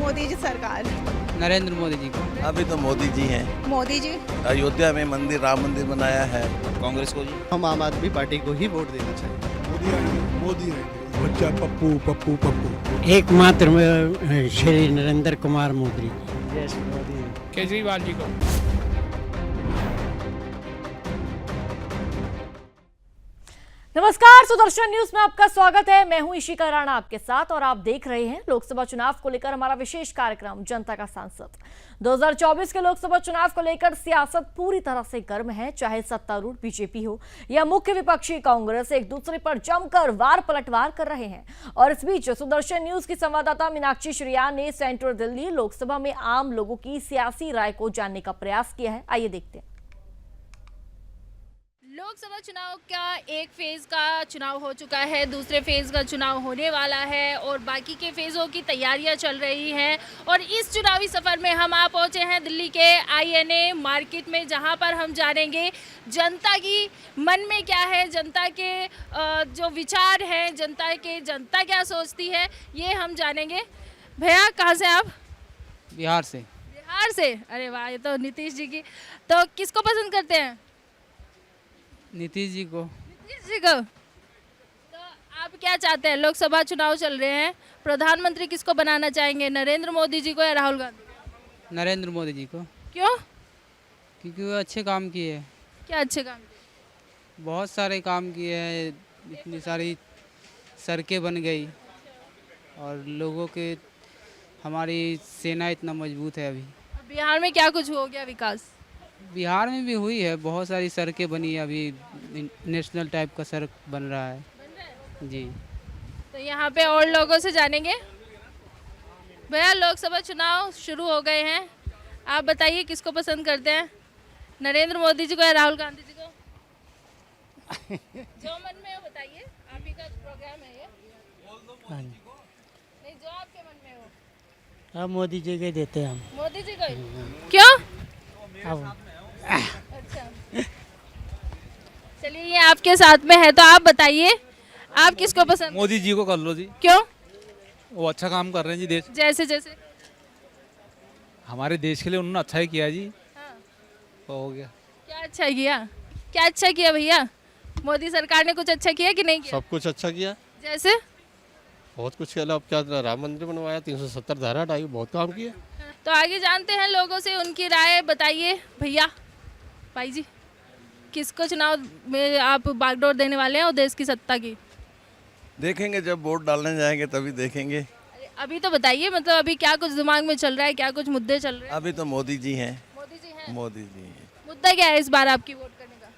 मोदी जी सरकार। नरेंद्र मोदी जी को। अभी तो मोदी जी हैं। मोदी जी। अयोध्या में मंदिर, राम मंदिर बनाया है। कांग्रेस को जी। हम आम आदमी पार्टी को ही वोट देना चाहिए। मोदी आएंगे, मोदी आएंगे। बच्चा पप्पू पप्पू पप्पू। एकमात्र श्री नरेंद्र कुमार मोदी। केजरीवाल जी को। नमस्कार, सुदर्शन न्यूज में आपका स्वागत है। मैं हूं इशिका राणा आपके साथ और आप देख रहे हैं लोकसभा चुनाव को लेकर हमारा विशेष कार्यक्रम जनता का सांसद। 2024 के लोकसभा चुनाव को लेकर सियासत पूरी तरह से गर्म है। चाहे सत्तारूढ़ बीजेपी हो या मुख्य विपक्षी कांग्रेस, एक दूसरे पर जमकर वार पलटवार कर रहे हैं। और इस बीच सुदर्शन न्यूज की संवाददाता मीनाक्षी श्रियान ने सेंट्रल दिल्ली लोकसभा में आम लोगों की सियासी राय को जानने का प्रयास किया है। आइए देखते हैं। लोकसभा चुनाव का एक फेज का चुनाव हो चुका है, दूसरे फेज का चुनाव होने वाला है और बाकी के फेजों की तैयारियां चल रही हैं। और इस चुनावी सफर में हम आ पहुंचे हैं दिल्ली के INA मार्केट में, जहां पर हम जानेंगे जनता की मन में क्या है, जनता के जो विचार हैं, जनता क्या सोचती है, ये हम जानेंगे। भैया कहाँ से आप? बिहार से। बिहार से? अरे वाह, ये तो नीतीश जी की। तो किसको पसंद करते हैं? नीतीश जी को। नीतीश जी को। तो आप क्या चाहते हैं? लोकसभा चुनाव चल रहे हैं, प्रधानमंत्री किसको बनाना चाहेंगे, नरेंद्र मोदी जी को या राहुल गांधी? नरेंद्र मोदी जी को। क्यों? क्योंकि वो अच्छे काम किए। क्या अच्छे काम किए? बहुत सारे काम किए हैं, इतनी सारी सड़कें बन गई और लोगों के, हमारी सेना इतना मजबूत है। अभी बिहार में क्या कुछ हो गया विकास? बिहार में भी हुई है, बहुत सारी सड़कें बनी है। अभी नेशनल टाइप का सड़क बन रहा है जी। तो यहाँ पे और लोगों से जानेंगे। भैया, लोकसभा चुनाव शुरू हो गए हैं, आप बताइए किसको पसंद करते हैं, नरेंद्र मोदी जी को या राहुल गांधी जी को? जो मन में हो बताइए, आप ही का प्रोग्राम है ये। नहीं, जो आपके मन में हो। अब मोदी जी के देते हैं हम। मोदी जी को? क्यों? अच्छा, चलिए, ये आपके साथ में है, तो आप बताइए आप किसको पसंद? मोदी जी को कर लो जी। क्यों? वो अच्छा काम कर रहे हैं जी देश, जैसे जैसे हमारे देश के लिए उन्होंने अच्छा ही किया जी। हाँ। तो हो गया। क्या अच्छा किया? क्या अच्छा किया भैया? मोदी सरकार ने कुछ अच्छा किया कि नहीं किया? सब कुछ अच्छा किया, जैसे बहुत कुछ किया। अब क्या राम मंदिर बनवाया, 370 धारा हटाई, बहुत काम किया। तो आगे जानते हैं लोगों से उनकी राय। बताइए भैया, भाई जी, किसको चुनाव में आप बागडोर देने वाले हैं और देश की सत्ता की? देखेंगे, जब वोट डालने जाएंगे तभी देखेंगे। अभी तो बताइए, मतलब अभी क्या कुछ दिमाग में चल रहा है, क्या कुछ मुद्दे चल रहे हैं? अभी तो मोदी जी हैं। मोदी जी हैं। मोदी जी हैं। मुद्दा क्या है इस बार आपकी वोट करने का?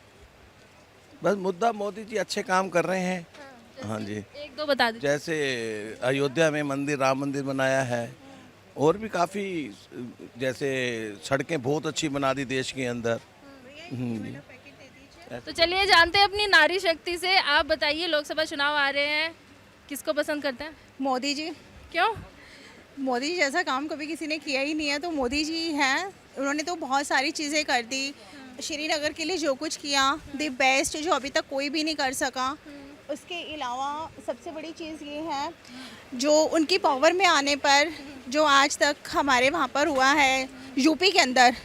बस मुद्दा, मोदी जी अच्छे काम कर रहे हैं। हाँ जी। एक दो बता दीजिए। जैसे अयोध्या में मंदिर, राम मंदिर बनाया है, और भी काफ़ी, जैसे सड़कें बहुत अच्छी बना दी देश के अंदर। तो चलिए जानते हैं अपनी नारी शक्ति से। आप बताइए, लोकसभा चुनाव आ रहे हैं, किसको पसंद करते हैं? मोदी जी। क्यों? मोदी जी जैसा काम कभी किसी ने किया ही नहीं है, तो मोदी जी हैं। उन्होंने तो बहुत सारी चीज़ें कर दी। श्रीनगर के लिए जो कुछ किया, द बेस्ट, जो अभी तक कोई भी नहीं कर सका। उसके अलावा सबसे बड़ी चीज़ ये है, जो उनकी पावर में आने पर जो आज तक हमारे वहाँ पर हुआ है, यूपी के अंदर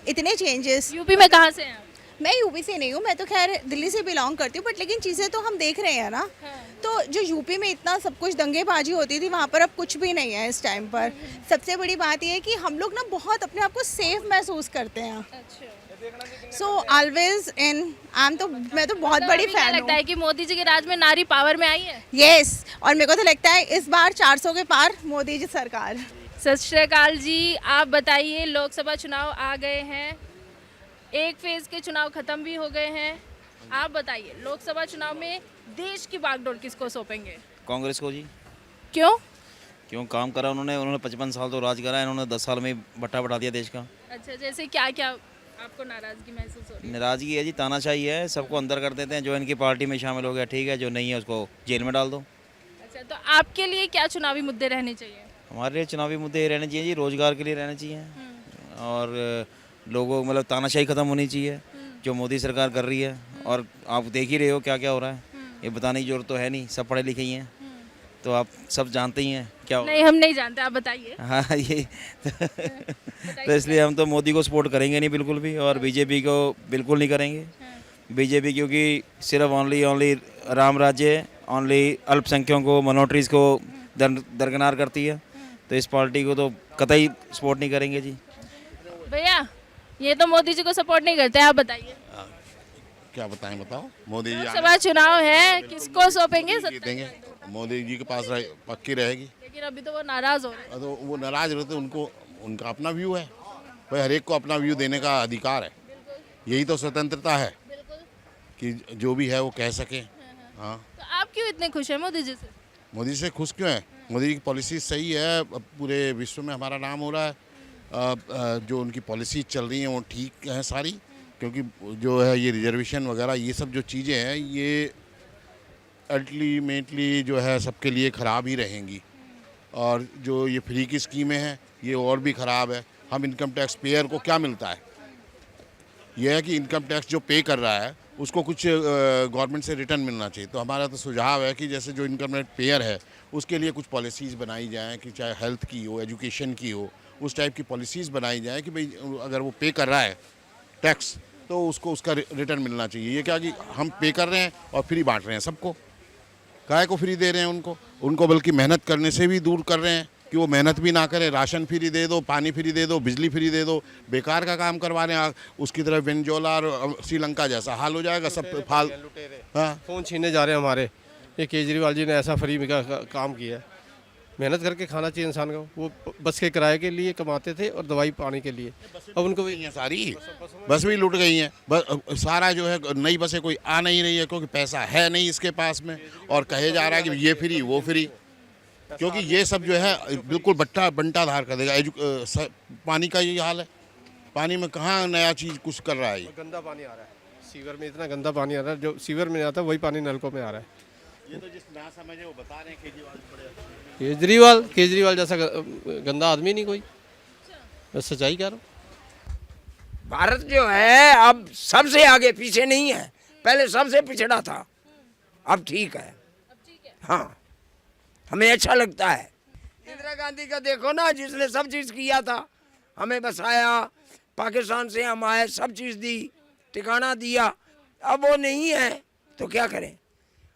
इतने चेंजेस। यूपी में कहाँ से हैं? मैं यूपी से नहीं हूँ, मैं तो खैर दिल्ली से बिलोंग करती हूँ, बट लेकिन चीज़ें तो हम देख रहे हैं ना। तो जो यूपी में इतना सब कुछ दंगेबाजी होती थी, वहाँ पर अब कुछ भी नहीं है इस टाइम पर। सबसे बड़ी बात यह है कि हम लोग ना बहुत अपने आप को सेफ महसूस करते हैं। सो ऑलवेज इन मैं तो बहुत बड़ी फैन लगता है कि मोदी जी के राज में नारी पावर में आई है। यस, और मेरे को तो लगता है इस बार 400 के पार मोदी जी सरकार। सत श्री अकाल जी, आप बताइए, लोकसभा चुनाव आ गए हैं, एक फेज के चुनाव खत्म भी हो गए हैं। आप बताइए, लोकसभा चुनाव में देश की बागडोर किसको सौंपेंगे? कांग्रेस को जी। क्यों? क्यों? काम करा उन्होंने 55 साल तो राज करा, इन्होंने 10 साल में बट्टा बढ़ा दिया देश का। अच्छा, जैसे क्या क्या आपको नाराजगी महसूस हो रही है? नाराजगी है जी, तानाशाही है, सबको अंदर कर देते हैं। जो इनकी पार्टी में शामिल हो गया ठीक है, जो नहीं है उसको जेल में डाल दो। अच्छा, तो आपके लिए क्या चुनावी मुद्दे रहने चाहिए? हमारे लिए चुनावी मुद्दे ये रहने चाहिए जी, रोजगार के लिए रहने चाहिए, और लोगों, मतलब तानाशाही खत्म होनी चाहिए जो मोदी सरकार कर रही है। और आप देख ही रहे हो क्या क्या हो रहा है, ये बताने की जरूरत तो है नहीं, सब पढ़े लिखे ही हैं। तो आप सब जानते ही हैं क्या होगा। नहीं, हम नहीं जानते, आप बताइए। हाँ ये तो इसलिए हम तो मोदी को सपोर्ट करेंगे नहीं बिल्कुल भी, और बीजेपी को बिल्कुल नहीं करेंगे। बीजेपी क्योंकि सिर्फ ओनली राम राज्य है, ओनली अल्पसंख्यकों को, मिनोरिटीज़ को दरकिनार करती है, तो इस पार्टी को तो कतई सपोर्ट नहीं करेंगे जी। भैया, ये तो मोदी जी को सपोर्ट नहीं करते, आप बताइए। क्या बताएं, बताओ। मोदी जी लोकसभा चुनाव है, किसको सौंपेंगे सत्ता? देंगे, मोदी जी के पास पक्की रहेगी। लेकिन अभी तो वो नाराज हो रहे हैं। तो वो नाराज रहते, उनको उनका अपना व्यू है भाई, हर एक को अपना व्यू देने का अधिकार है। यही तो स्वतंत्रता है कि जो भी है वो कह सके। हाँ, तो आप क्यों इतने खुश हैं मोदी जी से? मोदी से खुश क्यों है? मोदी जी की पॉलिसी सही है, अब पूरे विश्व में हमारा नाम हो रहा है। जो उनकी पॉलिसी चल रही हैं वो ठीक हैं सारी, क्योंकि जो है ये रिजर्वेशन वगैरह ये सब जो चीज़ें हैं ये अल्टीमेटली जो है सबके लिए ख़राब ही रहेंगी। और जो ये फ्री की स्कीमें हैं ये और भी ख़राब है। हम इनकम टैक्स पेयर को क्या मिलता है? यह है कि इनकम टैक्स जो पे कर रहा है उसको कुछ गवर्नमेंट से रिटर्न मिलना चाहिए। तो हमारा तो सुझाव है कि जैसे जो इनकम टैक्स पेयर है उसके लिए कुछ पॉलिसीज़ बनाई जाएँ, कि चाहे हेल्थ की हो, एजुकेशन की हो, उस टाइप की पॉलिसीज़ बनाई जाएँ कि भाई अगर वो पे कर रहा है टैक्स तो उसको उसका रिटर्न मिलना चाहिए। ये क्या कि हम पे कर रहे हैं और फ्री बांट रहे हैं सबको, काहे को फ्री दे रहे हैं उनको बल्कि मेहनत करने से भी दूर कर रहे हैं कि वो मेहनत भी ना करें। राशन फ्री दे दो, पानी फ्री दे दो, बिजली फ्री दे दो, बेकार का काम करवा रहे हैं। उसकी तरफ वेनेजुएला और श्रीलंका जैसा हाल हो जाएगा सब फाल। हाँ, फ़ोन छीनने जा रहे हैं हमारे। ये केजरीवाल जी ने ऐसा फ्री में काम किया है। मेहनत करके खाना चाहिए इंसान को। वो बस के किराए के लिए कमाते थे और दवाई पानी के लिए, अब उनको भी सारी बस भी लूट गई हैं। बस सारा जो है नई बसें कोई आ नहीं रही है क्योंकि पैसा है नहीं इसके पास में, और कहे जा रहा है कि ये फ्री वो फ्री, क्योंकि ये सब जो है बिल्कुल बंटाधार कर देगा। पानी का यही हाल है, पानी में कहाँ नया चीज़ कुछ कर रहा है। गंदा पानी आ रहा है सीवर में, इतना गंदा पानी आ रहा है, जो सीवर में आता है वही पानी नलकों में आ रहा है। ये तो जिस ना समझे वो बता रहे हैं केजरीवाल जैसा गंदा आदमी नहीं कोई, मैं सच्चाई कह रहा हूँ। भारत जो है अब सबसे आगे पीछे नहीं है, पहले सबसे पिछड़ा था, अब ठीक है। हाँ, हमें अच्छा लगता है। इंदिरा गांधी का देखो ना, जिसने सब चीज़ किया था, हमें बसाया, पाकिस्तान से हम आए, सब चीज़ दी, ठिकाना दिया। अब वो नहीं है तो क्या करें?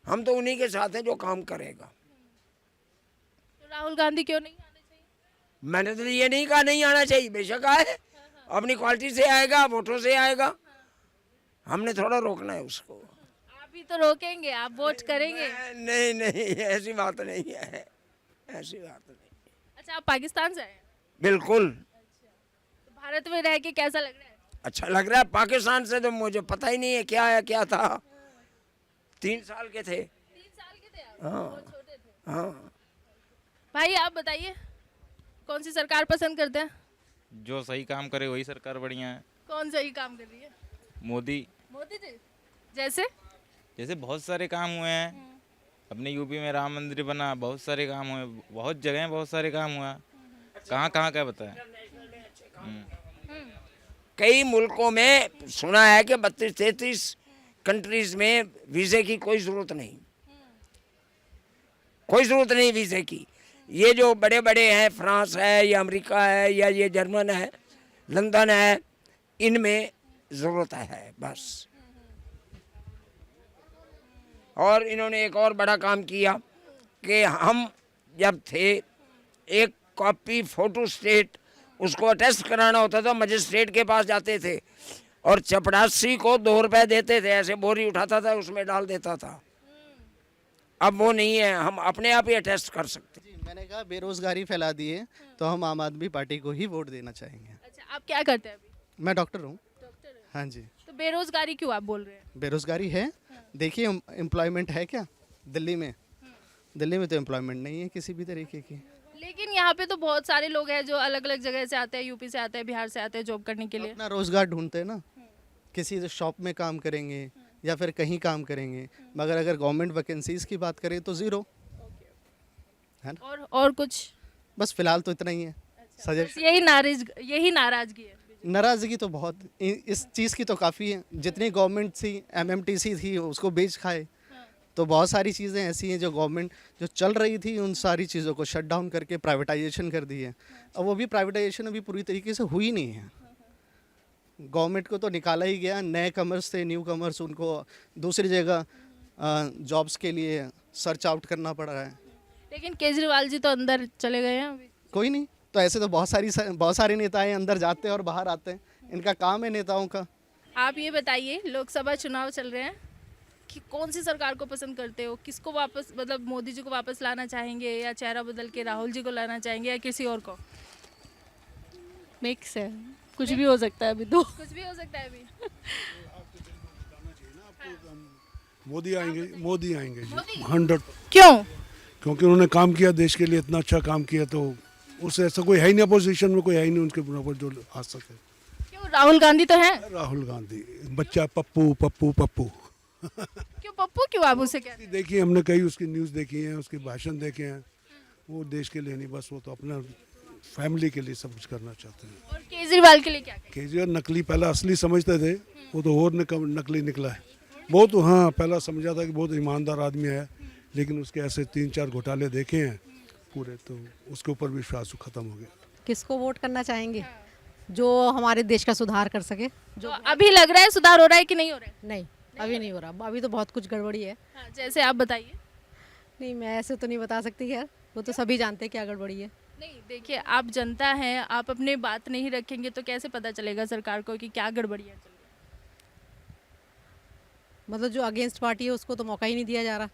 हम तो उन्हीं के साथ हैं जो काम करेगा। तो राहुल गांधी क्यों नहीं आने चाहिए? मैंने तो ये नहीं कहा नहीं आना चाहिए, बेशक आए, अपनी क्वालिटी से आएगा, वोटों से आएगा, हमने थोड़ा रोकना है उसको। आप भी तो रोकेंगे, आप वोट करेंगे। नहीं, ऐसी बात नहीं है, ऐसी बात नहीं। अच्छा, आप पाकिस्तान से आए हैं? बिल्कुल। तो भारत में रह के कैसा लग रहा है? अच्छा लग रहा है। पाकिस्तान से तो मुझे पता ही नहीं है क्या है क्या था। 3 साल के थे। 3 साल के थे आप? हाँ। बहुत छोटे थे। हाँ। भाई आप बताइए, कौन सी सरकार पसंद करते हैं? जो सही काम करे वही सरकार बढ़िया है। कौन सही काम कर रही है? मोदी जी। जैसे बहुत सारे काम हुए हैं अपने यूपी में, राम मंदिर बना, बहुत सारे काम हुए, बहुत जगह बहुत सारे काम हुआ। कहाँ क्या बताएं। कई मुल्कों में सुना है कि 32-33 कंट्रीज में वीज़े की कोई ज़रूरत नहीं, कोई ज़रूरत नहीं वीज़े की। ये जो बड़े बड़े हैं, फ्रांस है या अमेरिका है या ये जर्मन है, लंदन है, इनमें ज़रूरत है बस। और इन्होंने एक और बड़ा काम किया कि हम जब थे, एक कॉपी फ़ोटो स्टेट उसको अटेस्ट कराना होता था, मजिस्ट्रेट के पास जाते थे और चपरासी को 2 रुपए देते थे, ऐसे बोरी उठाता था उसमें डाल देता था। अब वो नहीं है, हम अपने आप ही अटेस्ट कर सकते। मैंने कहा बेरोजगारी फैला दी है तो हम आम आदमी पार्टी को ही वोट देना चाहेंगे। अच्छा, आप क्या करते हैं अभी? मैं डॉक्टर हूँ। डॉक्टर हैं? हाँ जी। तो बेरोजगारी क्यों आप बोल रहे हैं? बेरोजगारी है, देखिए एम्प्लॉयमेंट है क्या दिल्ली में? दिल्ली में तो एम्प्लॉयमेंट नहीं है किसी भी तरीके की। लेकिन यहाँ पे तो बहुत सारे लोग हैं जो अलग अलग जगह से आते हैं, यूपी से आते हैं, बिहार से आते हैं जॉब करने के लिए। अपना रोजगार ढूंढते हैं ना, किसी शॉप में काम करेंगे या फिर कहीं काम करेंगे, मगर अगर गवर्नमेंट वैकेंसीज की बात करें तो ज़ीरो है ना। और कुछ? बस फिलहाल तो इतना ही है। बस यही नाराजगी है। नाराज़गी तो बहुत, इस चीज़ की तो काफ़ी है। जितनी गवर्नमेंट थी, MMTC थी, उसको बेच खाए, तो बहुत सारी चीज़ें ऐसी हैं जो गवर्नमेंट जो चल रही थी उन सारी चीज़ों को शट डाउन करके प्राइवेटाइजेशन कर दी है। अब वो भी प्राइवेटाइजेशन अभी पूरी तरीके से हुई नहीं है। गवर्नमेंट को तो निकाला ही गया, नए कमर्स थे, न्यू कमर्स, उनको दूसरी जगह जॉब्स के लिए सर्च आउट करना पड़ रहा है। लेकिन केजरीवाल जी तो अंदर चले गए हैं अभी। कोई नहीं, तो ऐसे तो बहुत सारे नेता हैं, अंदर जाते हैं और बाहर आते हैं, इनका काम है नेताओं का। आप ये बताइए, लोकसभा चुनाव चल रहे हैं कि कौन सी सरकार को पसंद करते हो? किसको वापस, मतलब मोदी जी को वापस लाना चाहेंगे या चेहरा बदल के राहुल जी को लाना चाहेंगे या किसी और को? मिक्स है, कुछ भी हो सकता है अभी तो। कुछ भी हो सकता है अभी। मोदी आएंगे, मोदी आएंगे जी 100। क्यों? क्योंकि उन्होंने काम किया देश के लिए, इतना अच्छा काम किया, तो उससे ऐसा कोई है ही नहीं, अपोजिशन में कोई है ही नहीं उनके बराबर जो आ सके। क्यों? राहुल गांधी तो हैं। राहुल गांधी बच्चा पप्पू पप्पू पप्पू। क्यों पप्पू, क्यों आप उसे कहते हैं? देखिए, हमने कई उसकी न्यूज़ देखी है, उसके भाषण देखे हैं। वो देश के लिए नहीं, बस वो तो अपना फैमिली के लिए सब कुछ करना चाहते हैं। और केजरीवाल के लिए क्या कहें? केजरीवाल नकली, पहला असली समझते थे, वो तो और नकली निकला है। बहुत, हाँ, पहला समझा था कि बहुत ईमानदार आदमी है, लेकिन उसके ऐसे 3-4 घोटाले देखे हैं पूरे, तो उसके ऊपर विश्वास खत्म हो गया। किसको वोट करना चाहेंगे? जो हमारे देश का सुधार कर सके। जो अभी लग रहा है सुधार हो रहा है कि नहीं हो रहा है? नहीं, अभी नहीं हो रहा, अभी तो बहुत कुछ गड़बड़ी है। हाँ, जैसे आप बताइए। नहीं, मैं ऐसे तो नहीं बता सकती यार, वो तो सभी जानते हैं क्या गड़बड़ी है। नहीं, देखिए, आप जनता हैं, आप अपनी बात नहीं रखेंगे तो कैसे पता चलेगा सरकार को कि क्या गड़बड़ियाँ चल रही मतलब जो अगेंस्ट पार्टी है उसको तो मौका ही नहीं दिया जा रहा।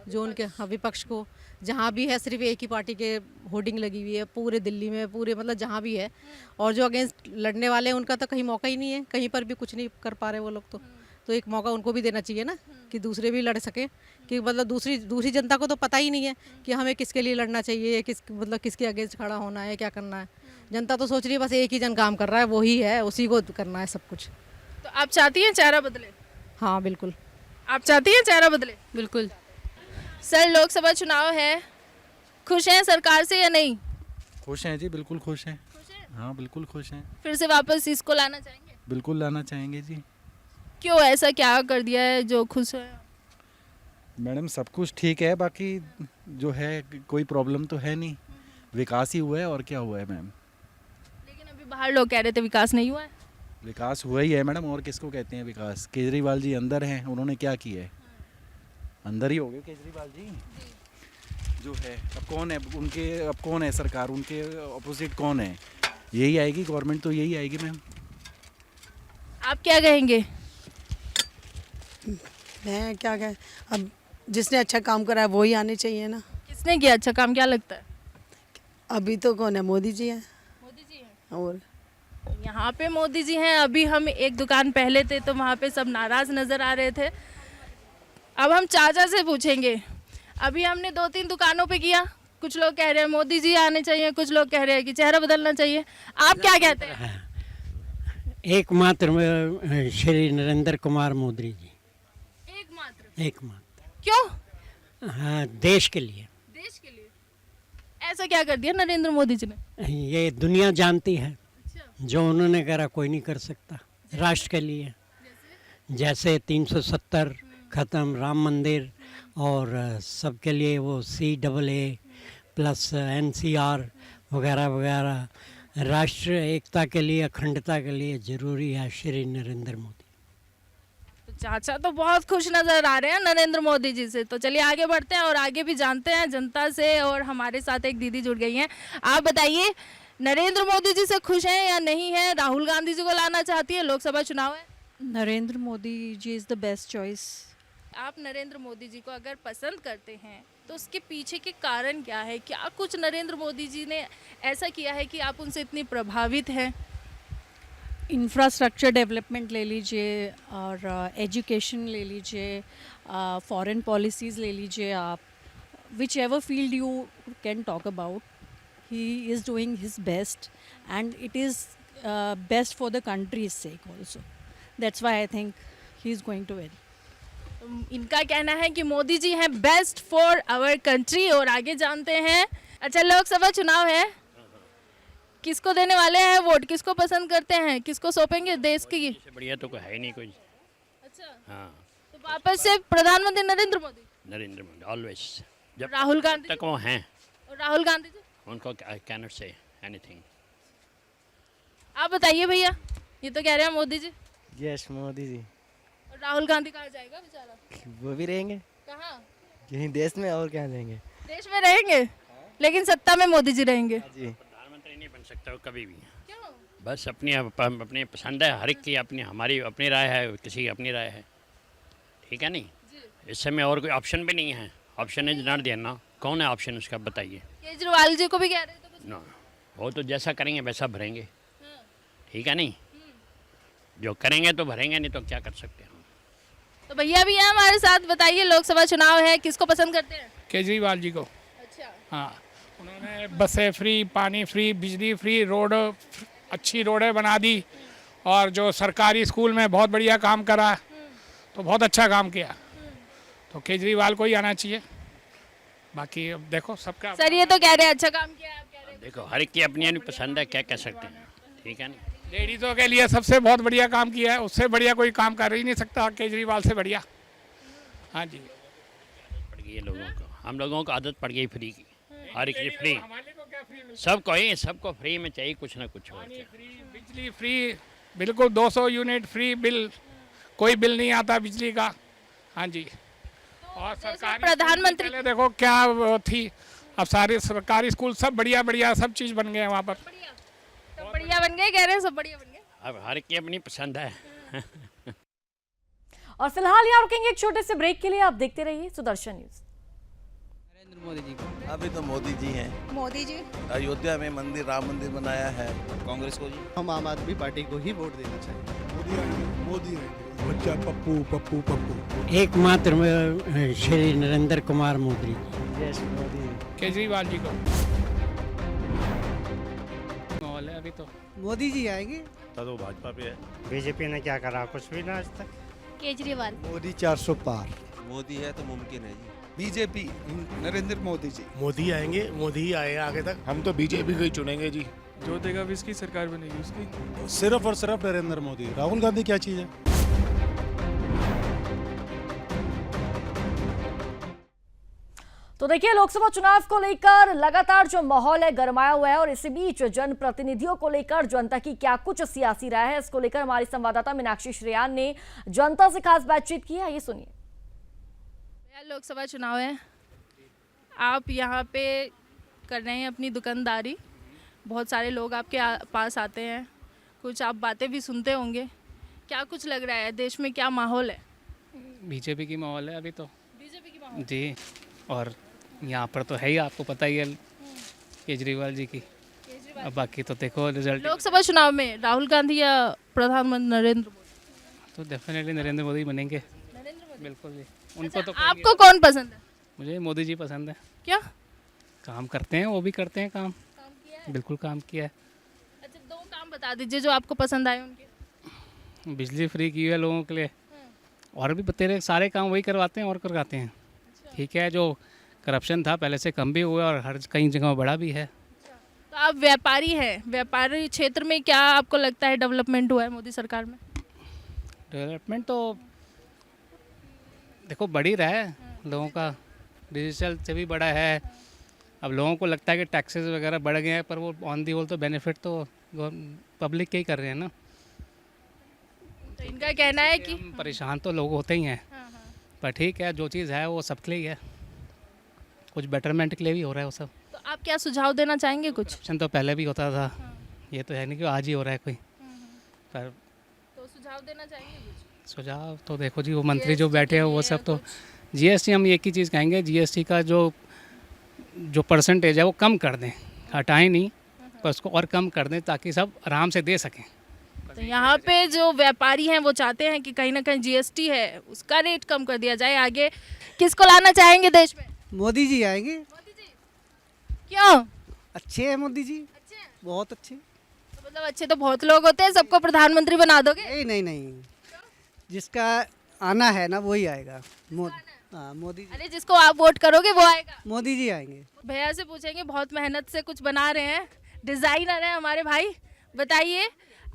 जो उनके, हाँ, विपक्ष को जहाँ भी है सिर्फ एक ही पार्टी के होर्डिंग लगी हुई है पूरे दिल्ली में, पूरे मतलब जहाँ भी है। और जो अगेंस्ट लड़ने वाले हैं उनका तो कहीं मौका ही नहीं है, कहीं पर भी कुछ नहीं कर पा रहे वो लोग। तो एक मौका उनको भी देना चाहिए ना, कि दूसरे भी लड़ सके। कि मतलब दूसरी जनता को तो पता ही नहीं है कि हमें किसके लिए लड़ना चाहिए, मतलब किसके अगेंस्ट खड़ा होना है, क्या करना है। जनता तो सोच रही है बस एक ही जन काम कर रहा है, वही है, उसी को करना है सब कुछ। तो आप चाहती हैं चेहरा बदले? हाँ बिल्कुल। आप चाहती हैं चेहरा बदले? बिल्कुल। सर, लोकसभा चुनाव है, खुश हैं सरकार से या नहीं? खुश हैं जी, बिल्कुल खुश हैं। हाँ, बिल्कुल खुश हैं। फिर से वापस इसको लाना चाहेंगे? बिल्कुल लाना चाहेंगे जी। क्यों, ऐसा क्या कर दिया है जो खुश है? मैडम, सब कुछ ठीक है, बाकी जो है कोई प्रॉब्लम तो है नहीं, विकास ही हुआ है और क्या हुआ है मैम। लेकिन अभी बाहर लोग कह रहे थे विकास नहीं हुआ है। विकास हुआ ही है मैडम, और किसको कहते हैं विकास? केजरीवाल जी अंदर हैं, उन्होंने क्या किया है? अंदर ही हो गए केजरीवाल जी जो है। अब कौन है उनके, अब कौन है सरकार, उनके अपोजिट कौन है? यही आएगी गवर्नमेंट, तो यही आएगी मैम। आप क्या कहेंगे? मैं क्या कहें, अब जिसने अच्छा काम करा है वो ही आने चाहिए ना। किसने किया अच्छा काम, क्या लगता है? अभी तो कौन है, मोदी जी हैं। मोदी जी हैं। और यहाँ पे मोदी जी हैं। अभी हम एक दुकान पहले थे तो वहाँ पे सब नाराज़ नज़र आ रहे थे। अब हम चाचा से पूछेंगे। अभी हमने 2-3 दुकानों पे किया, कुछ लोग कह रहे हैं मोदी जी आने चाहिए, कुछ लोग कह रहे हैं कि चेहरा बदलना चाहिए। आप क्या कहते हैं? एकमात्र श्री नरेंद्र कुमार मोदी जी। एकमात्र। क्यों? हाँ, देश के लिए। देश के लिए ऐसा क्या कर दिया नरेंद्र मोदी जी ने? ये दुनिया जानती है। जो उन्होंने करा कोई नहीं कर सकता राष्ट्र के लिए। जैसे 370 ख़त्म, राम मंदिर, और सबके लिए वो CAA प्लस NCR वगैरह वगैरह, राष्ट्र एकता के लिए, अखंडता के लिए ज़रूरी है श्री नरेंद्र मोदी। तो चाचा तो बहुत खुश नज़र आ रहे हैं नरेंद्र मोदी जी से। तो चलिए आगे बढ़ते हैं और आगे भी जानते हैं जनता से। और हमारे साथ एक दीदी जुड़ गई हैं। आप बताइए, नरेंद्र मोदी जी से खुश हैं या नहीं है? राहुल गांधी जी को लाना चाहती है, लोकसभा चुनाव है। Narendra Modi ji is the best choice. आप नरेंद्र मोदी जी को अगर पसंद करते हैं तो उसके पीछे के कारण क्या है? क्या कुछ नरेंद्र मोदी जी ने ऐसा किया है कि आप उनसे इतनी प्रभावित हैं? इंफ्रास्ट्रक्चर डेवलपमेंट ले लीजिए, और एजुकेशन ले लीजिए, फॉरेन पॉलिसीज़ ले लीजिए, आप which ever field you can talk about, he is doing his best, and it is best for the country's sake also. That's why I think he is going to win. इनका कहना है कि मोदी जी हैं best for our country. और आगे जानते हैं। अच्छा, लोकसभा चुनाव है, किसको देने वाले हैं वोट? किसको पसंद करते हैं? किसको सौंपेंगे देश की? बढ़िया तो कोई है ही नहीं कोई। अच्छा, हाँ, तो वापस से प्रधानमंत्री नरेंद्र मोदी। नरेंद्र मोदी ऑलवेज जब राहुल गांधी तक वो हैं और राहुल गांधी जी, उनको I can not say anything. आप बताइए भैया, ये तो कह रहे हैं मोदी जी, यस मोदी जी। और राहुल गांधी कहाँ जाएगा बेचारा? वो भी रहेंगे कहाँ? यहीं देश में, और क्या रहेंगे? देश में रहेंगे लेकिन सत्ता में मोदी जी रहेंगे। जी प्रधानमंत्री नहीं बन सकता वो कभी भी। क्यों? बस अपनी पसंद है, हर एक की अपनी, हमारी अपनी राय है, किसी की अपनी राय है, ठीक है नहीं। इस समय और कोई ऑप्शन भी नहीं है, ऑप्शन है जनार देना, कौन है ऑप्शन उसका बताइए। केजरीवाल जी को भी कह रहे थे कुछ। नो, वो तो जैसा करेंगे वैसा भरेंगे, ठीक है नहीं। जो करेंगे तो भरेंगे, नहीं तो क्या कर सकते हैं हम। तो भैया भी हैं हमारे साथ, बताइए लोकसभा चुनाव है, किसको पसंद करते हैं? केजरीवाल जी को। अच्छा। हाँ, उन्होंने बसें फ्री, पानी फ्री, बिजली फ्री, रोड अच्छी रोडें बना दी, और जो सरकारी स्कूल में बहुत बढ़िया काम करा, तो बहुत अच्छा काम किया। तो केजरीवाल को ही आना चाहिए। बाकी अब देखो सबका। सर ये तो कह रहे हैं अच्छा काम किया, आप कह रहे हैं देखो हर एक की अपनी अपनी पसंद है, क्या कह सकते हैं, ठीक है नहीं। लेडीज़ों के लिए सबसे बहुत बढ़िया काम किया है, उससे बढ़िया कोई काम कर ही नहीं सकता केजरीवाल से बढ़िया। हाँ जी, पड़ गई है लोगों को, हम लोगों को आदत पड़ गई फ्री की, हर एक चीज़ फ्री, सबको ही, सबको फ्री में चाहिए कुछ ना कुछ। और क्या, बिजली फ्री, बिल्कुल 200 यूनिट फ्री, बिल कोई बिल नहीं आता बिजली का। हाँ जी, और सरकारी प्रधानमंत्री पहले देखो क्या वो थी, अब सारे सरकारी स्कूल सब बढ़िया बढ़िया सब चीज़ बन गए हैं वहाँ पर। सब बढ़िया बन गए, कह रहे हैं सब बढ़िया बन गए। अब हर एक की अपनी पसंद है। और फिलहाल यहाँ रुकेंगे एक छोटे से ब्रेक के लिए, आप देखते रहिए सुदर्शन न्यूज। नरेंद्र मोदी जी को। अभी तो मोदी जी हैं। मोदी जी। अयोध्या में मंदिर, राम मंदिर बनाया है। कांग्रेस को जी। हम आम आदमी पार्टी को ही वोट देना चाहिए। मोदी आएंगे, मोदी आएंगे। बच्चा पप्पू पप्पू पप्पू। एकमात्र श्री नरेंद्र कुमार मोदी। यस मोदी। केजरीवाल जी को। माहौल है अभी तो। मोदी जी आएंगे। तो भाजपा पे है। बीजेपी ने क्या करा, कुछ भी ना आज तक। केजरीवाल। मोदी 400 पार। मोदी है तो मुमकिन है जी। बीजेपी, नरेंद्र मोदी जी। मोदी आएंगे, मोदी ही आए आगे तक। हम तो बीजेपी को ही चुनेंगे जी। जो देगा भी इसकी सरकार बनेगी उसकी। सिर्फ और सिर्फ नरेंद्र मोदी। राहुल गांधी क्या चीज़ है? तो देखिए लोकसभा चुनाव को लेकर लगातार जो माहौल है गरमाया हुआ है, और इसी बीच जनप्रतिनिधियों को लेकर जनता की क्या कुछ सियासी राय है, इसको लेकर हमारी संवाददाता मीनाक्षी श्रेयान ने जनता से खास बातचीत की है, ये सुनिए। लोकसभा चुनाव है, आप यहाँ पे कर रहे हैं अपनी दुकानदारी, बहुत सारे लोग आपके पास आते हैं, कुछ आप बातें भी सुनते होंगे, क्या कुछ लग रहा है देश में, क्या माहौल है? बीजेपी की माहौल है अभी तो। बीजेपी की माहौल जी, और यहाँ पर तो है ही, आपको पता ही है केजरीवाल जी की। अब बाकी तो देखो रिजल्ट। लोकसभा चुनाव में राहुल गांधी या प्रधानमंत्री नरेंद्र मोदी? तो डेफिनेटली नरेंद्र मोदी बनेंगे। बिल्कुल जी, उनको तो। आपको कौन पसंद है? मुझे मोदी जी पसंद है। क्या काम करते हैं, वो भी करते हैं काम किया है? बिल्कुल काम किया है। अच्छा, दो काम बता दीजिए जो आपको पसंद आए उनके। बिजली फ्री की है लोगों के लिए, और भी तेरे सारे काम वही करवाते हैं और करवाते हैं। ठीक है, जो करप्शन था पहले से कम भी हुआ और हर कई जगह बढ़ा भी है। तो आप व्यापारी हैं, व्यापारी क्षेत्र में क्या आपको लगता है डेवलपमेंट हुआ है मोदी सरकार में? डेवलपमेंट तो देखो बढ़ ही रहा है, लोगों का डिजिटल से भी बढ़ा है। अब लोगों को लगता है कि टैक्सेस वगैरह बढ़ गए हैं, पर वो ऑन दी होल तो बेनिफिट तो पब्लिक के ही कर रहे हैं ना। तो इनका कहना है कि परेशान तो लोग होते ही हैं, पर ठीक है, जो चीज़ है वो सबके लिए ही है, कुछ बेटरमेंट के लिए भी हो रहा है वो सब। तो आप क्या सुझाव देना चाहेंगे कुछ? करप्शन तो पहले भी होता था, ये तो है नहीं कि आज ही हो रहा है कोई। पर तो सुझाव देना चाहेंगे कुछ? सुझाव तो देखो जी, वो मंत्री जो बैठे हैं वो सब तो जीएसटी, हम एक ही चीज़ कहेंगे, जीएसटी का जो परसेंटेज है वो कम कर दें, हटाएं नहीं, पर उसको और कम कर दें ताकि सब आराम से दे सकें। तो यहाँ पे जो व्यापारी हैं वो चाहते हैं कि कहीं ना कहीं जीएसटी है उसका रेट कम कर दिया जाए। आगे किसको लाना चाहेंगे देश में? मोदी जी आएंगे। क्यों? अच्छे हैं मोदी जी, बहुत अच्छे। तो मतलब अच्छे तो बहुत लोग होते हैं, सबको प्रधानमंत्री बना दोगे? नहीं, जिसका आना है ना वही आएगा। मोदी जी। अरे जिसको आप वोट करोगे वो आएगा। मोदी जी आएंगे। भैया से पूछेंगे, बहुत मेहनत से कुछ बना रहे हैं, डिजाइनर है हमारे भाई। बताइए,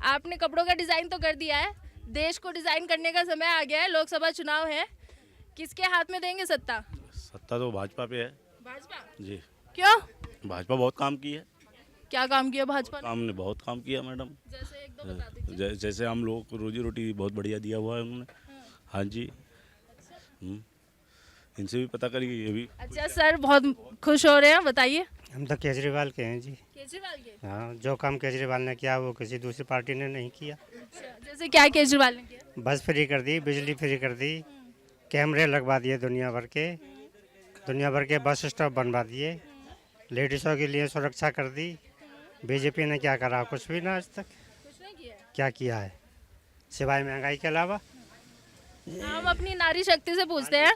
आपने कपड़ों का डिजाइन तो कर दिया है, देश को डिजाइन करने का समय आ गया है, लोकसभा चुनाव है, किसके हाथ में देंगे सत्ता? सत्ता तो भाजपा पे है। भाजपा? जी। क्यों? भाजपा बहुत काम की है। क्या काम किया भाजपा ने? काम ने बहुत काम किया मैडम। जैसे एक दो बता दीजिए। जैसे हम लोग को रोजी रोटी बहुत बढ़िया दिया हुआ है उन्होंने। हाँ जी। इनसे भी पता करिए ये भी। अच्छा सर, बहुत खुश हो रहे हैं, बताइए। हम तो केजरीवाल के हैं जी। केजरीवाल के? हाँ, जो काम केजरीवाल ने किया वो किसी दूसरी पार्टी ने नहीं किया। अच्छा, जैसे क्या केजरीवाल ने किया? बस फ्री कर दी, बिजली फ्री कर दी, कैमरे लगवा दिए दुनिया भर के बस स्टॉप बनवा दिए, लेडीज़ों के लिए सुरक्षा कर दी। बीजेपी ने क्या करा? कुछ भी ना आज तक। कुछ नहीं किया। क्या किया है सिवाय महंगाई के अलावा? हम अपनी नारी शक्ति से पूछते हैं,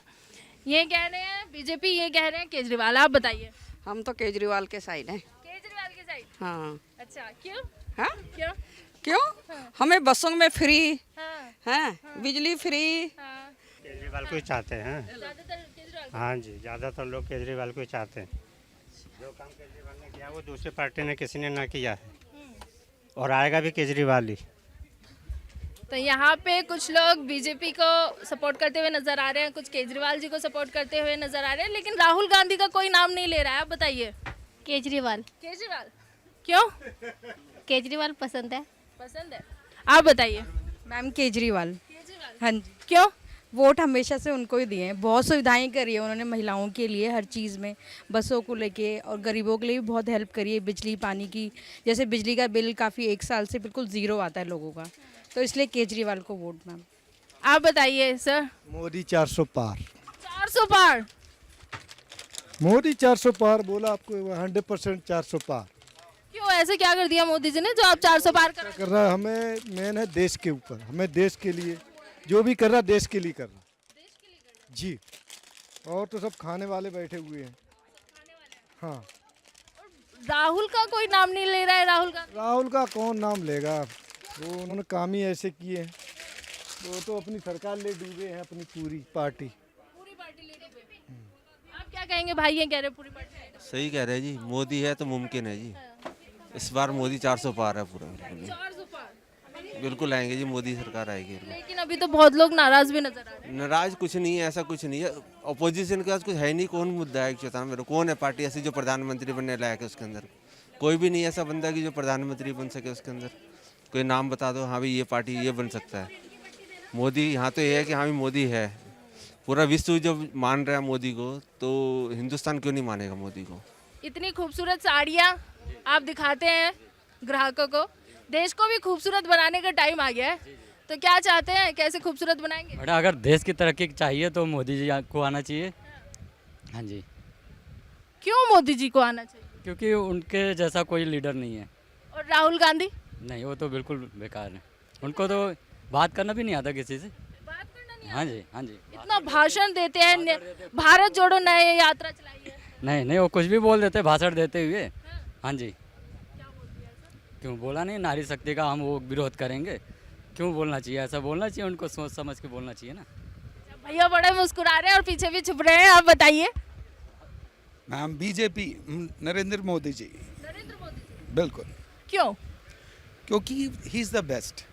ये कह रहे हैं बीजेपी, ये कह रहे हैं केजरीवाल, आप बताइए। हम तो केजरीवाल के साइड हैं। केजरीवाल के साइड? हाँ। अच्छा, क्यों? हाँ? क्यों? क्यों? हमें बसों में फ्री हाँ। बिजली फ्री। केजरीवाल को ही चाहते हैं। ज्यादातर केजरीवाल? हाँ जी, ज़्यादातर लोग केजरीवाल को ही चाहते हैं। जो काम केजरीवाल ने किया वो दूसरी पार्टी ने किसी ने ना किया है, और आएगा भी केजरीवाल ही। तो यहाँ पे कुछ लोग बीजेपी को सपोर्ट करते हुए नजर आ रहे हैं, कुछ केजरीवाल जी को सपोर्ट करते हुए नजर आ रहे हैं, लेकिन राहुल गांधी का कोई नाम नहीं ले रहा है, आप बताइए। केजरीवाल। केजरीवाल क्यों? केजरीवाल पसंद है। पसंद है, आप बताइए। मैम केजरीवाल। हाँ जी। क्यों? वोट हमेशा से उनको ही दिए हैं, बहुत सुविधाएं करी है उन्होंने महिलाओं के लिए, हर चीज़ में, बसों को लेके, और गरीबों के लिए भी बहुत हेल्प करी है, बिजली पानी की। जैसे बिजली का बिल काफ़ी 1 साल से बिल्कुल ज़ीरो आता है लोगों का, तो इसलिए केजरीवाल को वोट। मैम आप बताइए सर। मोदी 400 पार। 400 पार? मोदी 400 पार बोला आपको, 100% 400 पार क्यों? ऐसे क्या कर दिया मोदी जी ने जो आप 400 पार कर रहा है? हमें मेन है देश के ऊपर, हमें देश के लिए जो भी कर रहा देश के लिए कर रहा जी। और तो सब खाने वाले बैठे हुए हैं। हाँ। राहुल का कोई नाम नहीं ले रहा है। राहुल का कौन नाम लेगा? वो उन्होंने काम ही ऐसे किए हैं, वो तो अपनी सरकार ले डूबे हैं, अपनी पूरी पार्टी ले डूबे। आप क्या कहेंगे भाई? ये कह रहे पूरी पार्टी। सही कह रहे हैं जी, मोदी है तो मुमकिन है जी। इस बार मोदी 400 पार है पूरा। 400 पार बिल्कुल आएंगे जी, मोदी सरकार आएगी। लेकिन अभी तो बहुत लोग नाराज भी नजर आ रहे हैं। नाराज कुछ नहीं है, ऐसा कुछ नहीं है। अपोजिशन के पास कुछ है नहीं। कौन मुद्दा है चौथा मेरे? कौन है पार्टी ऐसी जो प्रधानमंत्री बनने लायक है? उसके अंदर कोई भी नहीं ऐसा बंदा कि जो प्रधानमंत्री बन सके। उसके अंदर कोई नाम बता दो, हाँ भाई ये पार्टी ये बन सकता है। मोदी यहाँ तो ये है कि हाँ भी मोदी है। पूरा विश्व जब मान रहा है मोदी को, तो हिंदुस्तान क्यों नहीं मानेगा मोदी को? इतनी खूबसूरत साड़ियाँ आप दिखाते हैं ग्राहकों को, देश को भी खूबसूरत बनाने का टाइम आ गया है, तो क्या चाहते हैं, कैसे खूबसूरत बनाएंगे? बड़ा अगर देश की तरक्की चाहिए तो मोदी जी को आना चाहिए। हाँ जी। क्यों मोदी जी को आना चाहिए? क्योंकि उनके जैसा कोई लीडर नहीं है। और राहुल गांधी? नहीं, वो तो बिल्कुल बेकार है। उनको तो बात करना भी नहीं आता किसी से। बात करना नहीं? हाँ जी, हाँ जी। इतना भाषण देते हैं, भारत जोड़ो नए यात्रा चलाई है। नहीं, वो कुछ भी बोल देते भाषण देते हुए। हाँ जी। क्यों बोला नहीं? नारी शक्ति का हम वो विरोध करेंगे। क्यों बोलना चाहिए? ऐसा बोलना चाहिए, उनको सोच समझ के बोलना चाहिए ना। भैया बड़े मुस्कुरा रहे हैं और पीछे भी छुप रहे हैं, आप बताइए। Ma'am BJP, Narendra Modi ji. नरेंद्र मोदी जी? बिल्कुल। क्यों? क्योंकि he is the best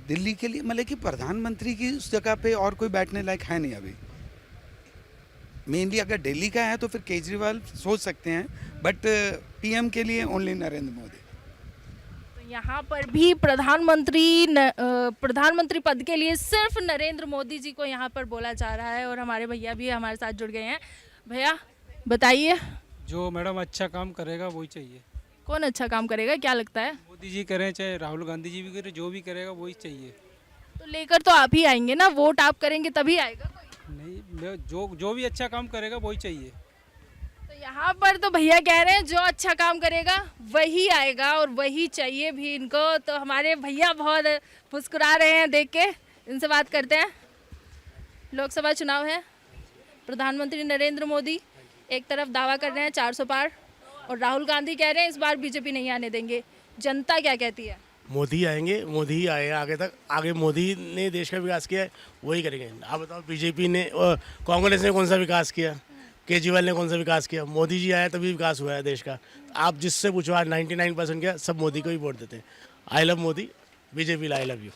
Delhi के लिए। मतलब कि प्रधानमंत्री की उस जगह पे और कोई बैठने लायक है नहीं अभी। मेनली अगर दिल्ली का है तो फिर केजरीवाल सोच सकते हैं, बट पीएम के लिए ओनली नरेंद्र मोदी। तो यहाँ पर भी प्रधानमंत्री पद के लिए सिर्फ नरेंद्र मोदी जी को यहाँ पर बोला जा रहा है, और हमारे भैया भी हमारे साथ जुड़ गए हैं। भैया बताइए। जो मैडम अच्छा काम करेगा वही चाहिए। कौन अच्छा काम करेगा, क्या लगता है? मोदी जी करें चाहे राहुल गांधी जी भी करें, जो भी करेगा वही चाहिए। तो लेकर तो आप ही आएंगे ना, वोट आप करेंगे तभी आएगा कोई? नहीं, जो भी अच्छा काम करेगा वही चाहिए। तो यहाँ पर तो भैया कह रहे हैं जो अच्छा काम करेगा वही आएगा और वही चाहिए भी इनको। तो हमारे भैया बहुत मुस्कुरा रहे हैं देख के, इनसे बात करते हैं। लोकसभा चुनाव है, प्रधानमंत्री नरेंद्र मोदी एक तरफ दावा कर रहे हैं 400 पार, और राहुल गांधी कह रहे हैं इस बार बीजेपी नहीं आने देंगे। जनता क्या कहती है? मोदी आएंगे, मोदी ही आएगा आगे तक। आगे मोदी ने देश का विकास किया है, वही करेंगे। आप बताओ, बीजेपी ने कांग्रेस ने कौन सा विकास किया? केजरीवाल ने कौन सा विकास किया? मोदी जी आया तभी विकास हुआ है देश का। आप जिससे पूछो, आज 99% क्या सब मोदी को ही वोट देते हैं। I love Modi, BJP I love you.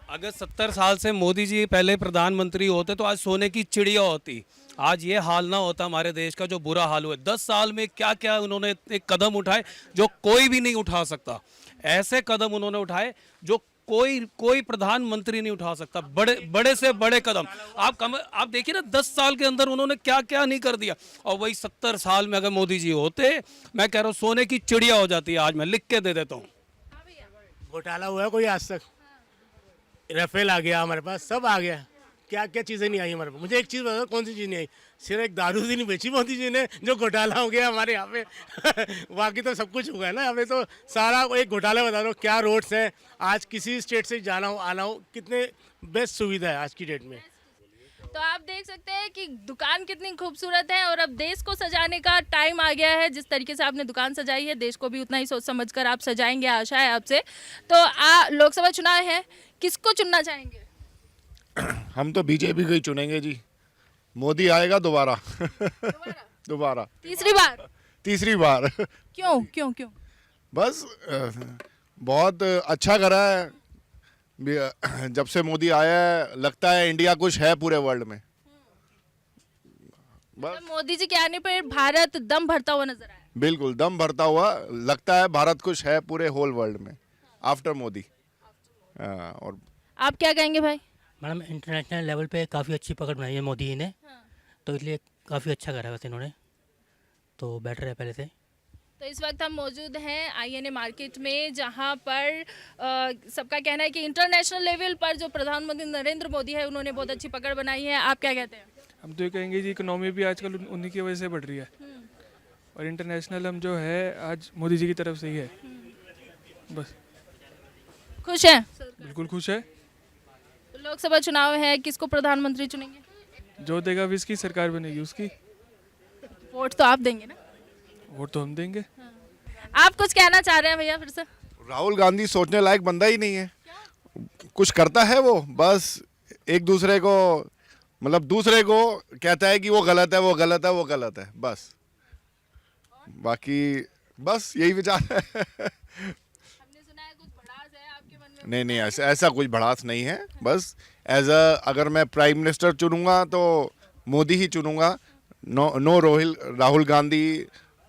अगर 70 साल से मोदी जी पहले प्रधानमंत्री होते तो आज सोने की चिड़िया होती। आज ये हाल ना होता हमारे देश का जो बुरा हाल हुआ। 10 साल में क्या क्या उन्होंने एक कदम उठाए जो कोई भी नहीं उठा सकता। ऐसे कदम उन्होंने उठाए जो कोई प्रधानमंत्री नहीं उठा सकता। बड़े से बड़े कदम आप देखिए ना, 10 साल के अंदर उन्होंने क्या क्या नहीं कर दिया। और वही 70 साल में अगर मोदी जी होते, मैं कह रहा हूँ सोने की चिड़िया हो जाती है। आज मैं लिख के दे देता हूँ। घोटाला हुआ है कोई आज तक? राफेल आ गया हमारे पास, सब आ गया, क्या क्या चीज़ें नहीं आई हमारे पास। मुझे एक चीज़ बताओ, कौन सी चीज़ नहीं आई? सिर्फ एक दारू दी नहीं बेची मोदी जी ने, जो घोटाला हो गया हमारे यहाँ पे। बाकी तो सब कुछ हुआ है ना। हमें तो सारा एक घोटाला बता दो, क्या रोड्स हैं आज, किसी स्टेट से जाना हो आना हो, कितने बेस्ट सुविधा है आज की डेट में। तो आप देख सकते हैं कि दुकान कितनी खूबसूरत है और अब देश को सजाने का टाइम आ गया है। जिस तरीके से आपने दुकान सजाई है, देश को भी उतना ही सोच समझकर आप सजाएंगे, आशा है आपसे। तो लोकसभा चुनाव है, किसको चुनना चाहेंगे? हम तो बीजेपी को ही चुनेंगे जी। मोदी आएगा दोबारा। दोबारा तीसरी बार। क्यों? बस बहुत अच्छा करा है। जब से मोदी आया है लगता है इंडिया कुछ है पूरे वर्ल्ड में। बस मोदी जी के आने पर भारत दम भरता हुआ नजर आया। बिल्कुल दम भरता हुआ लगता है। भारत कुछ है पूरे होल वर्ल्ड में आफ्टर मोदी। और आप क्या कहेंगे भाई? मैडम, इंटरनेशनल लेवल पे काफ़ी अच्छी पकड़ बनाई है मोदी जी ने। तो इसलिए काफ़ी अच्छा करा है वैसे इन्होंने, तो बेटर है पहले से। तो इस वक्त हम मौजूद हैं आईएनए मार्केट में, जहां पर सबका कहना है कि इंटरनेशनल लेवल पर जो प्रधानमंत्री नरेंद्र मोदी है, उन्होंने बहुत अच्छी पकड़ बनाई है। आप क्या कहते हैं? हम तो ये कहेंगे जी, इकोनॉमी भी आजकल उन्हीं की वजह से बढ़ रही है और इंटरनेशनल हम जो है आज मोदी जी की तरफ से ही है। बस खुश है? बिल्कुल खुश है। तो लोकसभा चुनाव है, किसको प्रधानमंत्री चुनेंगे? जो देगा जिसकी सरकार बनेगी उसकी। वोट तो आप देंगे ना? वोट तो हम देंगे। आप कुछ कहना चाह रहे हैं भैया फिर से? राहुल गांधी सोचने लायक बंदा ही नहीं है। कुछ करता है वो, बस एक दूसरे को मतलब दूसरे को कहता है कि वो गलत है, वो गलत है, वो गलत है, बस। बाकी बस यही विचार है। नहीं, ऐसा कुछ भड़ास नहीं है। बस अगर मैं प्राइम मिनिस्टर चुनूंगा तो मोदी ही चुनूंगा। नो राहुल गांधी,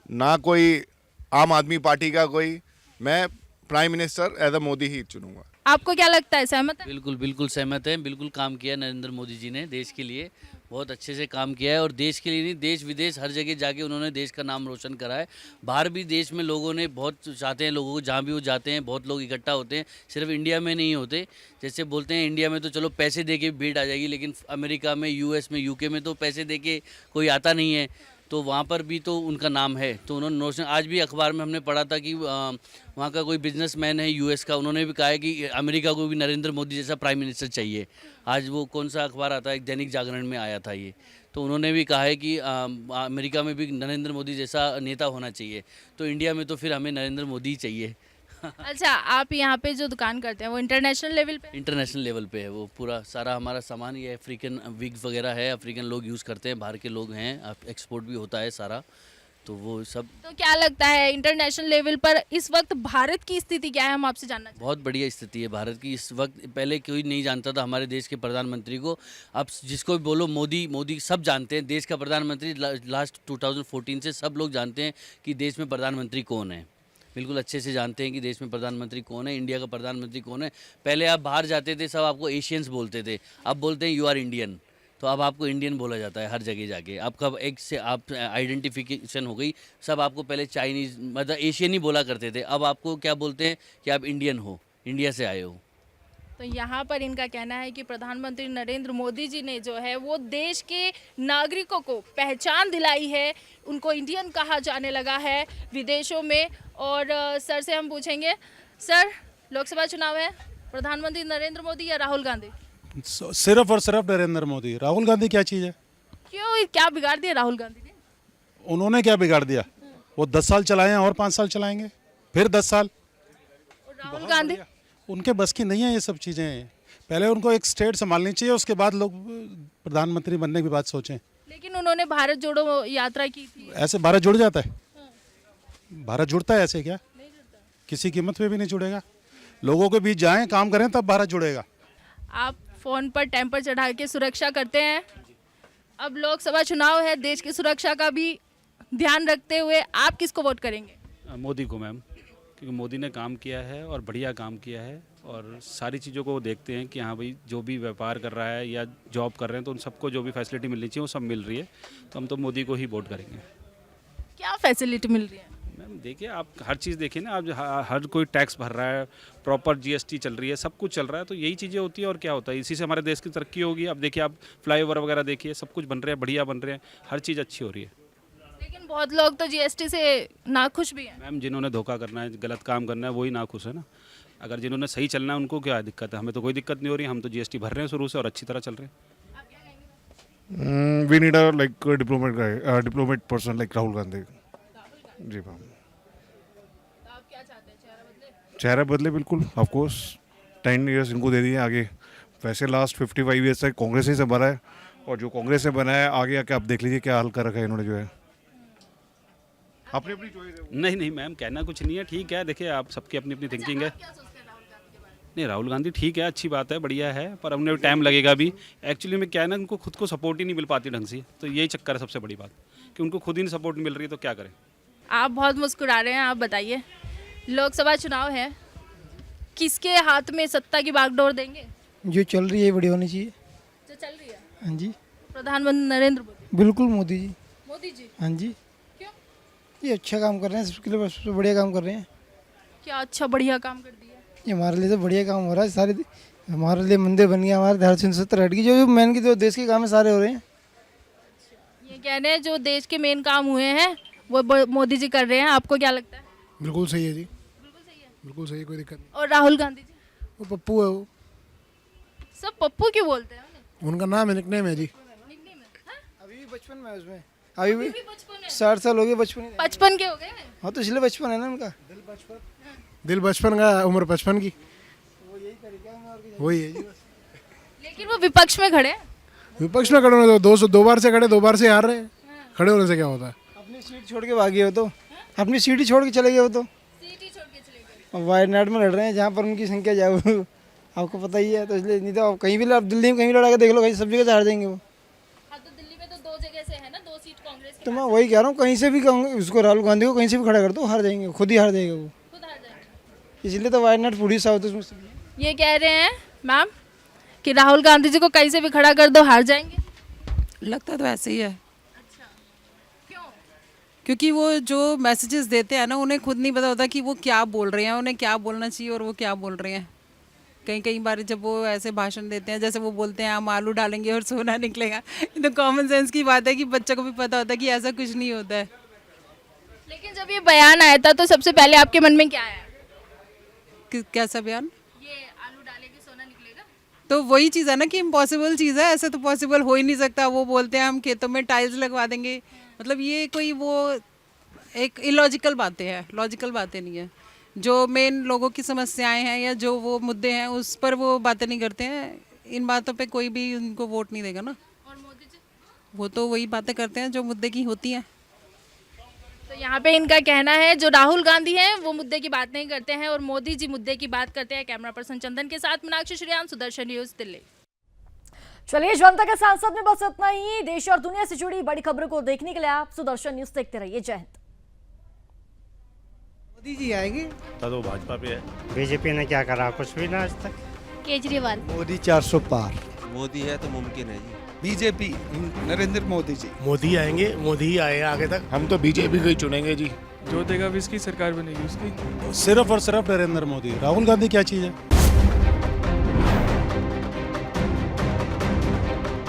ना कोई आम आदमी पार्टी का कोई। मैं prime minister as a Modi ही चुनूंगा। आपको क्या लगता है, सहमत है? बिल्कुल सहमत है। बिल्कुल काम किया नरेंद्र मोदी जी ने देश के लिए, बहुत अच्छे से काम किया है। और देश के लिए नहीं, देश विदेश हर जगह जाके उन्होंने देश का नाम रोशन करा है। बाहर भी देश में लोगों ने बहुत चाहते हैं, लोगों को जहाँ भी वो जाते हैं बहुत लोग इकट्ठा होते हैं। सिर्फ इंडिया में नहीं होते। जैसे बोलते हैं इंडिया में तो चलो पैसे दे के भीड़ आ जाएगी, लेकिन अमेरिका में, यूएस में, यूके में तो पैसे दे के कोई आता नहीं है। तो वहाँ पर भी तो उनका नाम है। तो उन्होंने रोशन, आज भी अखबार में हमने पढ़ा था कि वहाँ का कोई बिजनेसमैन है यूएस का, उन्होंने भी कहा है कि अमेरिका को भी नरेंद्र मोदी जैसा प्राइम मिनिस्टर चाहिए। आज वो कौन सा अखबार आता है, एक दैनिक जागरण में आया था ये। तो उन्होंने भी कहा है कि अमेरिका में भी नरेंद्र मोदी जैसा नेता होना चाहिए। तो इंडिया में तो फिर हमें नरेंद्र मोदी ही चाहिए। अच्छा, आप यहाँ पे जो दुकान करते हैं वो इंटरनेशनल लेवल पे? इंटरनेशनल लेवल पे है वो पूरा सारा हमारा सामान। ये अफ्रीकन विग्स वगैरह है, अफ्रीकन लोग यूज़ करते हैं, बाहर के लोग हैं, एक्सपोर्ट भी होता है सारा, तो वो सब। तो क्या लगता है इंटरनेशनल लेवल पर इस वक्त भारत की स्थिति क्या है, हम आपसे जानना चाहते हैं? बहुत बढ़िया स्थिति है भारत की इस वक्त। पहले कोई नहीं जानता था हमारे देश के प्रधानमंत्री को। अब जिसको भी बोलो मोदी सब जानते हैं। देश का प्रधानमंत्री लास्ट 2014 से सब लोग जानते हैं कि देश में प्रधानमंत्री कौन है। बिल्कुल अच्छे से जानते हैं कि देश में प्रधानमंत्री कौन है, इंडिया का प्रधानमंत्री कौन है। पहले आप बाहर जाते थे सब आपको एशियंस बोलते थे, अब बोलते हैं यू आर इंडियन। तो अब आपको इंडियन बोला जाता है हर जगह जाके। आपका एक से आप आइडेंटिफिकेशन हो गई। सब आपको पहले चाइनीज़ मतलब एशियन ही बोला करते थे, अब आपको क्या बोलते हैं कि आप इंडियन हो, इंडिया से आए हो। तो यहाँ पर इनका कहना है कि प्रधानमंत्री नरेंद्र मोदी जी ने जो है वो देश के नागरिकों को पहचान दिलाई है, उनको इंडियन कहा जाने लगा है विदेशों में। और सर से हम पूछेंगे, सर लोकसभा चुनाव है, प्रधानमंत्री नरेंद्र मोदी या राहुल गांधी? सिर्फ और सिर्फ नरेंद्र मोदी। राहुल गांधी क्या चीज़ है? क्यों, क्या बिगाड़ दिया राहुल गांधी ने? उन्होंने क्या बिगाड़ दिया? वो 10 साल चलाए हैं और 5 साल चलाएंगे, फिर 10 साल। राहुल गांधी उनके बस की नहीं है ये सब चीज़ें। पहले उनको एक स्टेट संभालनी चाहिए, उसके बाद लोग प्रधानमंत्री बनने की बात सोचें। लेकिन उन्होंने भारत जोड़ो यात्रा की थी। ऐसे भारत जुड़ जाता है? भारत जुड़ता है ऐसे क्या? किसी कीमत पे भी नहीं जुड़ेगा। लोगों के बीच जाएं, काम करें, तब भारत जुड़ेगा। आप फ़ोन पर टेम्पर चढ़ा के सुरक्षा करते हैं। अब लोकसभा चुनाव है, देश की सुरक्षा का भी ध्यान रखते हुए आप किसको वोट करेंगे? मोदी को मैम, क्योंकि मोदी ने काम किया है और बढ़िया काम किया है और सारी चीज़ों को वो देखते हैं कि हाँ भाई जो भी व्यापार कर रहा है या जॉब कर रहे हैं तो उन सबको जो भी फैसिलिटी मिलनी चाहिए वो सब मिल रही है, तो हम तो मोदी को ही वोट करेंगे। क्या फैसिलिटी मिल रही है? मैम देखिए, आप हर चीज़ देखिए ना, आप हर कोई टैक्स भर रहा है, प्रॉपर जीएसटी चल रही है, सब कुछ चल रहा है, तो यही चीज़ें होती है और क्या होता है, इसी से हमारे देश की तरक्की होगी। अब देखिए आप फ्लाईओवर वगैरह देखिए, सब कुछ बन रहे हैं, बढ़िया बन रहे हैं, हर चीज़ अच्छी हो रही है। लेकिन बहुत लोग तो जीएसटी से नाखुश भी हैं। मैम जिन्होंने धोखा करना है, गलत काम करना है, वही नाखुश है ना। अगर जिन्होंने सही चलना है उनको क्या दिक्कत है, हमें तो कोई दिक्कत नहीं हो रही, हम तो जीएसटी भर रहे हैं शुरू से और अच्छी तरह चल रहे हैं। We need a like diplomat person like Rahul Gandhi. जी मैम। चेहरा बदले बिल्कुल, ऑफ कोर्स 10 इयर्स इनको दे दिए आगे। वैसे लास्ट 55 ईयर्स तक कांग्रेस ही से बना है और जो कांग्रेस से बना है आगे आके आप देख लीजिए क्या हाल कर रखा है इन्होंने जो है। अपनी अपनी चॉइस है। नहीं मैम, कहना कुछ नहीं है, ठीक है। देखिए आप सबकी अपनी अपनी थिंकिंग है। नहीं, राहुल गांधी ठीक है, अच्छी बात है, बढ़िया है, पर उन्हें टाइम लगेगा भी। एक्चुअली में क्या है ना, उनको खुद को सपोर्ट ही नहीं मिल पाती ढंग से, तो यही चक्कर है सबसे बड़ी बात कि उनको खुद ही नहीं सपोर्ट मिल रही है, तो क्या करें। आप बहुत मुस्कुरा रहे हैं, आप बताइए, लोकसभा चुनाव है, किसके हाथ में सत्ता की बागडोर देंगे? जो चल रही है बड़ी होनी चाहिए। जो चल रही है? हाँ जी। प्रधानमंत्री नरेंद्र मोदी। बिल्कुल मोदी जी। मोदी जी? हाँ जी। क्यों? ये अच्छा काम कर रहे हैं, सबके लिए सबसे बढ़िया काम कर रहे हैं। क्या अच्छा बढ़िया काम कर दिया? ये हमारे लिए तो बढ़िया काम हो रहा है, सारे हमारे लिए मंदिर बन गया, हमारे 370 हट गई, जो मेन की जो देश के काम है सारे हो रहे हैं। ये कह रहे हैं जो देश के मेन काम हुए हैं वो मोदी जी कर रहे हैं, आपको क्या लगता है? बिल्कुल सही है जी। बिल्कुल सही है। बिल्कुल सही, कोई दिक्कत नहीं। और राहुल गांधी जी? वो पप्पू है, वो सब पप्पू क्यों बोलते हैं उन्हें? उनका नाम है, निकनेम है जी। अभी भी बचपन में है उसमें, अभी भी 60 साल हो गए, बचपन 55 के हो गए। हाँ तो इसलिए बचपन है ना उनका। दिल बचपन का, उम्र 55 की, वही है जी। लेकिन वो विपक्ष में खड़े हैं। विपक्ष में खड़े होने तो 2 बार से खड़े, 2 बार से हार रहे हैं, खड़े होने से क्या होता है। अपनी सीट छोड़ के भागे हो तो, अपनी सीट ही छोड़ के चले गए हो तो। सीट ही छोड़ के चले गए। वायनाड में लड़ रहे हैं जहाँ पर उनकी संख्या जाओ आपको पता ही है, तो इसलिए नहीं तो कहीं भी दिल्ली में कहीं भी लड़ा के देख लो, कहीं सब जगह से हार जाएंगे वो। हाँ तो दिल्ली में तो 2 जगह से है ना, 2 सीट कांग्रेस की। तो मैं वही कह रहा हूँ, कहीं से भी उसको राहुल गांधी को कहीं से भी खड़ा कर दो, हार जाएंगे, खुद ही हार जाएगा वो। खुद हार जाएंगे। इसलिए तो वायनाड पूरी साउथ उसमें। ये कह रहे हैं मैम कि राहुल गांधी जी को कहीं से भी खड़ा कर दो, हार जाएंगे। लगता तो ऐसे ही है। अच्छा, क्यों? क्योंकि वो जो मैसेजेस देते हैं ना, उन्हें खुद नहीं पता होता कि वो क्या बोल रहे हैं, उन्हें क्या बोलना चाहिए और वो क्या बोल रहे हैं। कई बार जब वो ऐसे भाषण देते हैं, जैसे वो बोलते हैं हम आलू डालेंगे और सोना निकलेगा, तो कॉमन सेंस की बात है कि बच्चों को भी पता होता है कि ऐसा कुछ नहीं होता है। लेकिन जब ये बयान आया था तो सबसे पहले आपके मन में क्या आया? कैसा बयान? ये आलू डालेंगे सोना निकलेगा। तो वही चीज़ है ना कि इम्पॉसिबल चीज़ है, ऐसे तो पॉसिबल हो ही नहीं सकता। वो बोलते हैं हम खेतों में टाइल्स लगवा देंगे, मतलब ये कोई वो एक इलॉजिकल बातें हैं, लॉजिकल बातें नहीं है। जो मेन लोगों की समस्याएं हैं या जो वो मुद्दे हैं उस पर वो बातें नहीं करते हैं। इन बातों पे कोई भी उनको वोट नहीं देगा ना। और मोदी जी? वो तो वही बातें करते हैं जो मुद्दे की होती हैं। तो यहाँ पे इनका कहना है जो राहुल गांधी हैं वो मुद्दे की बात नहीं करते हैं और मोदी जी मुद्दे की बात करते हैं। कैमरा पर्सन चंदन के साथ मीनाक्षी श्रीयान, सुदर्शन न्यूज, दिल्ली। चलिए, जनता के सांसद में बस इतना ही। देश और दुनिया से जुड़ी बड़ी खबरों को देखने के लिए आप सुदर्शन न्यूज देखते रहिए। जय हिंद। मोदी जी आएंगे तो भाजपा पे है। बीजेपी ने क्या करा, कुछ भी ना आज तक। केजरीवाल। मोदी 400 पार। मोदी है तो मुमकिन है जी। बीजेपी, नरेंद्र मोदी जी। मोदी आएंगे, मोदी ही आए आगे तक। हम तो बीजेपी को ही चुनेंगे जी। जो देगा भी इसकी सरकार बनेगी उसकी। सिर्फ और सिर्फ नरेंद्र मोदी। राहुल गांधी क्या चीज़ है?